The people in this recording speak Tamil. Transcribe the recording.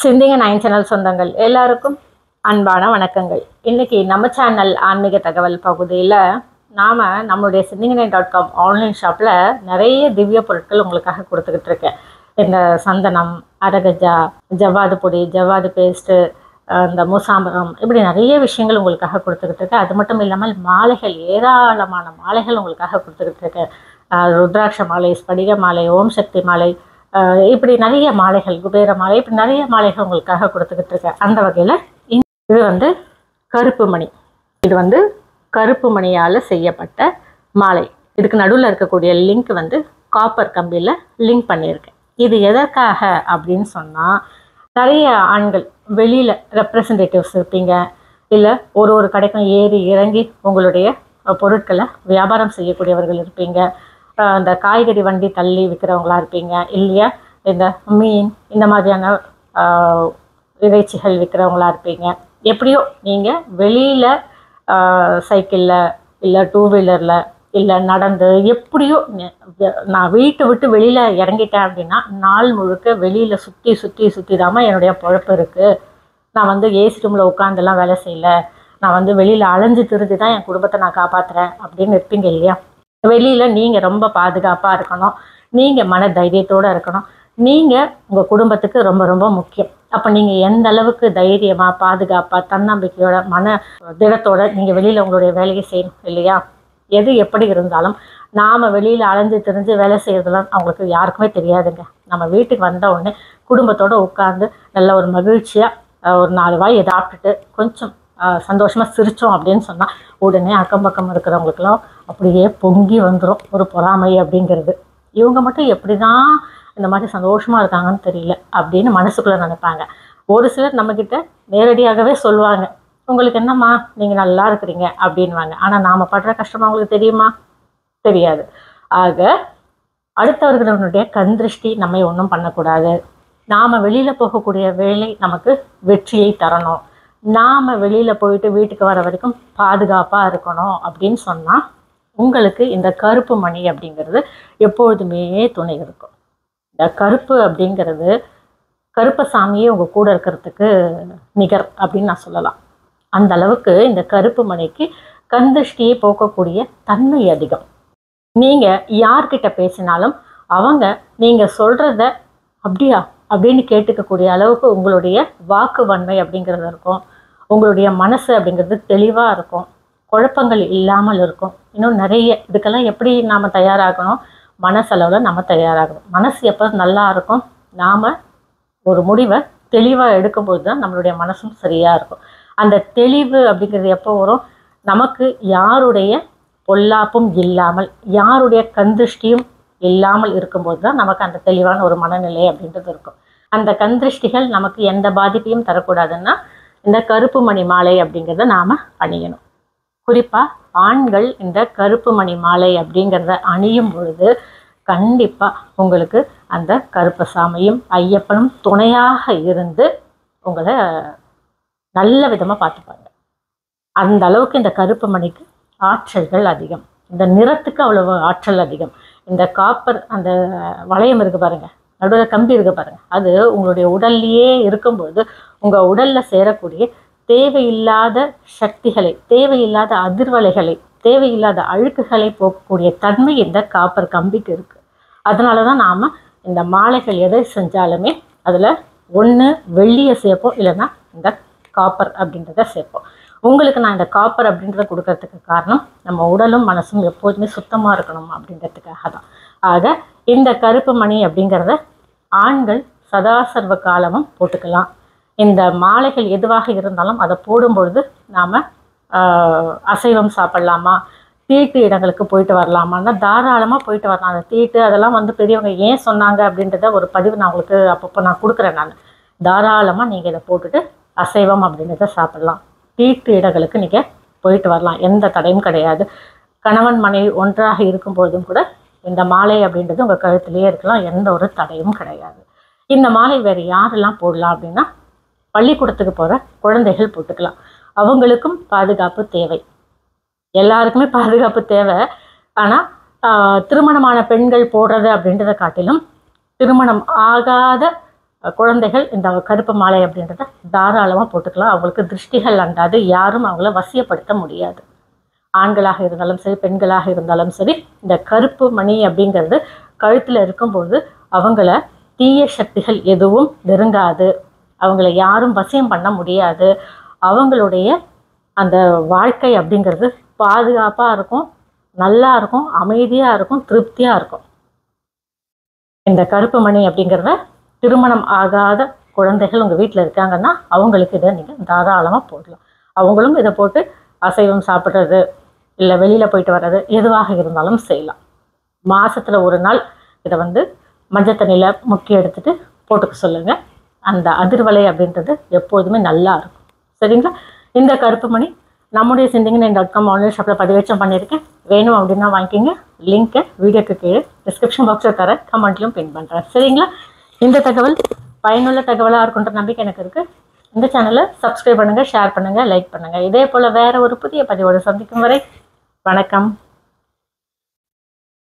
சிந்திங்க நைன் சேனல் சொந்தங்கள் எல்லாருக்கும் அன்பான வணக்கங்கள். இன்னைக்கு நம்ம சேனல் ஆன்மீக தகவல் பகுதியில் நாம் நம்மளுடைய சிந்திங்க9.com ஆன்லைன் ஷாப்பில் நிறைய திவ்ய பொருட்கள் உங்களுக்காக கொடுத்துக்கிட்டு இருக்கேன். இந்த சந்தனம், அரகஜா, ஜவ்வாது பொடி, ஜவ்வாது பேஸ்ட்டு, இந்த மூசாம்பரம், இப்படி நிறைய விஷயங்கள் உங்களுக்காக கொடுத்துக்கிட்டு இருக்கேன். அது மட்டும் இல்லாமல் மாலைகள், ஏராளமான மாலைகள் உங்களுக்காக கொடுத்துக்கிட்டு இருக்கேன். ருத்ராட்ச மாலை, ஸ்படிக மாலை, ஓம் சக்தி மாலை, இப்படி நிறைய மாலைகள், குபேர மாலை, இப்படி நிறைய மாலைகள் உங்களுக்காக கொடுத்துக்கிட்டு இருக்கேன். அந்த வகையில் இது கருப்பு மணி. இது கருப்பு மணியால் செய்யப்பட்ட மாலை. இதுக்கு நடுவில் இருக்கக்கூடிய லிங்க் காப்பர் கம்பியில் லிங்க் பண்ணியிருக்கேன். இது எதற்காக அப்படின்னு சொன்னால், நிறைய ஆண்கள் வெளியில் ரெப்ரசன்டேட்டிவ்ஸ் இருப்பீங்க, இல்லை ஒரு கடைக்கும் ஏறி இறங்கி உங்களுடைய பொருட்களை வியாபாரம் செய்யக்கூடியவர்கள் இருப்பீங்க, இந்த காய்கறி வண்டி தள்ளி விற்கிறவங்களா இருப்பீங்க, இல்லையா இந்த மீன் இந்த மாதிரியான இறைச்சிகள் விற்கிறவங்களா இருப்பீங்க. எப்படியோ நீங்கள் வெளியில் சைக்கிளில் இல்லை டூ வீலரில் இல்லை நடந்து எப்படியோ நான் வீட்டை விட்டு வெளியில் இறங்கிட்டேன் அப்படின்னா நாள் முழுக்க வெளியில் சுற்றி சுற்றி சுற்றி தாமல் என்னுடைய பொழப்பு இருக்குது. நான் ஏசி ரூமில் உட்காந்துலாம் வேலை செய்யலை, நான் வெளியில் அலைஞ்சு திரிஞ்சு தான் என் குடும்பத்தை நான் காப்பாற்றுறேன் அப்படின்னு இருப்பீங்க இல்லையா. வெளியில் நீங்கள் ரொம்ப பாதுகாப்பாக இருக்கணும், நீங்கள் மன தைரியத்தோடு இருக்கணும், நீங்கள் உங்கள் குடும்பத்துக்கு ரொம்ப ரொம்ப முக்கியம். அப்போ நீங்கள் எந்த அளவுக்கு தைரியமாக, பாதுகாப்பாக, தன்னம்பிக்கையோட, மன திடத்தோடு நீங்கள் வெளியில் உங்களுடைய வேலையை செய்யணும் இல்லையா. எது எப்படி இருந்தாலும் நாம் வெளியில் அலைஞ்சு திரிஞ்சு வேலை செய்கிறதுலாம் அவங்களுக்கு யாருக்குமே தெரியாதுங்க. நம்ம வீட்டுக்கு வந்த உடனே குடும்பத்தோடு உட்காந்து நல்ல ஒரு மகிழ்ச்சியாக ஒரு 4 வாய் சாப்பிட்டுட்டு கொஞ்சம் சந்தோஷமாக சிரித்தோம் அப்படின்னு சொன்னால் உடனே அக்கம் பக்கம் இருக்கிறவங்களுக்கெல்லாம் அப்படியே பொங்கி வந்துடும் ஒரு பொறாமை அப்படிங்கிறது. இவங்க மட்டும் எப்படி தான் இந்த மாதிரி சந்தோஷமாக இருக்காங்கன்னு தெரியல அப்படின்னு மனசுக்குள்ளே நினைப்பாங்க. ஒரு சிலர் நம்மக்கிட்ட நேரடியாகவே சொல்லுவாங்க, உங்களுக்கு என்னம்மா நீங்கள் நல்லா இருக்கிறீங்க அப்படின்வாங்க. ஆனால் நாம் படுற கஷ்டம் அவங்களுக்கு தெரியுமா? தெரியாது. ஆக அடுத்தவர்களுடைய கண் திருஷ்டி நம்மை ஒன்றும் பண்ணக்கூடாது. நாம் வெளியில் போகக்கூடிய வேலை நமக்கு வெற்றியை தரணும், நாம் வெளியில் போயிட்டு வீட்டுக்கு வர வரைக்கும் பாதுகாப்பாக இருக்கணும் அப்படின்னு சொன்னால் உங்களுக்கு இந்த கருப்பு மணி அப்படிங்கிறது எப்பொழுதுமே துணை இருக்கும். இந்த கருப்பு அப்படிங்கிறது கருப்பசாமியே உங்கள் கூட இருக்கிறதுக்கு நிகர் அப்படின்னு நான் சொல்லலாம். அந்த அளவுக்கு இந்த கருப்பு மணிக்கு கண் திருஷ்டியை போக்கக்கூடிய தன்மை அதிகம். நீங்கள் யார்கிட்ட பேசினாலும் அவங்க நீங்கள் சொல்கிறத அப்படியா அப்படின்னு கேட்டுக்கக்கூடிய அளவுக்கு உங்களுடைய வாக்கு வன்மை அப்படிங்கிறது இருக்கும். உங்களுடைய மனசு அப்படிங்கிறது தெளிவாக இருக்கும், குழப்பங்கள் இல்லாமல் இருக்கும். இன்னும் நிறைய இதுக்கெல்லாம் எப்படி நாம் தயாராகணும்? மனசளவில் நம்ம தயாராகணும். மனசு எப்போ நல்லா இருக்கும்? நாம் ஒரு முடிவை தெளிவாக எடுக்கும்போது தான் நம்மளுடைய மனசும் சரியாக இருக்கும். அந்த தெளிவு அப்படிங்கிறது எப்போ வரும்? நமக்கு யாருடைய பொல்லாப்பும் இல்லாமல், யாருடைய கந்திருஷ்டியும் இல்லாமல் இருக்கும்போது தான் நமக்கு அந்த தெளிவான ஒரு மனநிலை அப்படின்றது இருக்கும். அந்த கந்திருஷ்டிகள் நமக்கு எந்த பாதிப்பையும் தரக்கூடாதுன்னா இந்த கருப்பு மணி மாலை அப்படிங்கிறத நாம் அணியணும். குறிப்பாக ஆண்கள் இந்த கருப்பு மணி மாலை அப்படிங்கிறத அணியும் பொழுது கண்டிப்பாக உங்களுக்கு அந்த கருப்பசாமியும் ஐயப்பனும் துணையாக இருந்து உங்களை நல்ல விதமாக பார்த்துப்பாங்க. அந்த அளவுக்கு இந்த கருப்பு மணிக்கு ஆற்றல்கள் அதிகம். இந்த நிறத்துக்கு அவ்வளவு ஆற்றல் அதிகம். இந்த காப்பர் அந்த வளையம் இருக்குது பாருங்கள், நடுவில் கம்பி இருக்குது பாருங்கள், அது உங்களுடைய உடல்லையே இருக்கும்போது உங்கள் உடலில் சேரக்கூடிய தேவையில்லாத சக்திகளை, தேவையில்லாத அதிர்வலைகளை, தேவையில்லாத அழுக்குகளை போக்கக்கூடிய தன்மை இந்த காப்பர் கம்பிக்கு இருக்குது. அதனால தான் நாம் இந்த மாலைகள் எதை செஞ்சாலுமே அதில் ஒன்று வெள்ளியை சேர்ப்போம், இல்லைன்னா இந்த காப்பர் அப்படின்றத சேர்ப்போம். உங்களுக்கு நான் இந்த காப்பர் அப்படின்றத கொடுக்கறதுக்கு காரணம் நம்ம உடலும் மனசும் எப்போதுமே சுத்தமாக இருக்கணும் அப்படின்றதுக்காக தான். ஆக இந்த கருப்பு மணி அப்படிங்கிறத ஆண்கள் சதாசர்வ காலமும் போட்டுக்கலாம். இந்த மாலைகள் எதுவாக இருந்தாலும் அதை போடும்பொழுது நாம் அசைவம் சாப்பிட்லாமா, தீட்டு இடங்களுக்கு போயிட்டு வரலாமான்னா தாராளமாக போயிட்டு வரலாம். அந்த தீட்டு அதெல்லாம் பெரியவங்க ஏன் சொன்னாங்க அப்படின்றத ஒரு பதிவு நான் உங்களுக்கு அப்பப்போ நான் கொடுக்குறேன். நான் தாராளமாக நீங்கள் இதை போட்டுட்டு அசைவம் அப்படின்றத சாப்பிட்லாம். தீட்டு இடங்களுக்கு நீங்கள் போயிட்டு வரலாம், எந்த தடையும் கிடையாது. கணவன் மனைவி ஒன்றாக இருக்கும்பொழுதும் கூட இந்த மாலை அப்படின்றது உங்கள் கழுத்துலேயே இருக்கலாம், எந்த ஒரு தடையும் கிடையாது. இந்த மாலை வேறு யாரெல்லாம் போடலாம் அப்படின்னா, பள்ளிக்கூடத்துக்கு போகிற குழந்தைகள் போட்டுக்கலாம். அவங்களுக்கும் பாதுகாப்பு தேவை, எல்லாருக்குமே பாதுகாப்பு தேவை. ஆனால் திருமணமான பெண்கள் போடுறது அப்படின்றத காட்டிலும் திருமணம் ஆகாத குழந்தைகள் இந்த கருப்பு மாலை அப்படின்றத தாராளமாக போட்டுக்கலாம். அவங்களுக்கு திருஷ்டிகள் அண்டாது, யாரும் அவங்கள வசியப்படுத்த முடியாது. ஆண்களாக இருந்தாலும் சரி, பெண்களாக இருந்தாலும் சரி, இந்த கருப்பு மணி அப்படிங்கிறது கழுத்தில் இருக்கும்போது அவங்கள தீய சக்திகள் எதுவும் நெருங்காது, அவங்கள யாரும் வசியம் பண்ண முடியாது. அவங்களுடைய அந்த வாழ்க்கை அப்படிங்கிறது பாதுகாப்பாக இருக்கும், நல்லா இருக்கும், அமைதியாக இருக்கும், திருப்தியாக இருக்கும். இந்த கருப்பு மணி அப்படிங்கிறத திருமணம் ஆகாத குழந்தைகள் உங்கள் வீட்டில் இருக்காங்கன்னா அவங்களுக்கு இதை நீங்கள் தாராளமாக போடலாம். அவங்களும் இதை போட்டு அசைவம் சாப்பிட்றது, இல்லை வெளியில் போயிட்டு வர்றது, எதுவாக இருந்தாலும் செய்யலாம். மாதத்தில் ஒரு நாள் இதை மஞ்சள் தண்ணியில் முக்கி எடுத்துகிட்டு போட்டுக்க சொல்லுங்கள். அந்த அதிர்வலை அப்படின்றது எப்போதுமே நல்லா இருக்கும். சரிங்களா? இந்த கருப்பு மணி நம்முடைய சிந்திங்கநேயம்.com ஆன்லைன் ஷாப்பில் பதிவேற்றம் பண்ணியிருக்கேன். வேணும் அப்படின்னா வாங்கிக்கிங்க. லிங்க்கை வீடியோக்கு கீழே டிஸ்கிரிப்ஷன் பாக்ஸில் தர, கமெண்ட்லையும் பின் பண்ணுறேன். சரிங்களா? இந்த தகவல் பயனுள்ள தகவலாக இருக்குன்ற நம்பிக்கை எனக்கு இருக்குது. இந்த சேனலை சப்ஸ்கிரைப் பண்ணுங்கள், ஷேர் பண்ணுங்கள், லைக் பண்ணுங்கள். இதே போல் வேறு ஒரு புதிய பதிவோடு சந்திக்கும் வரை வணக்கம்.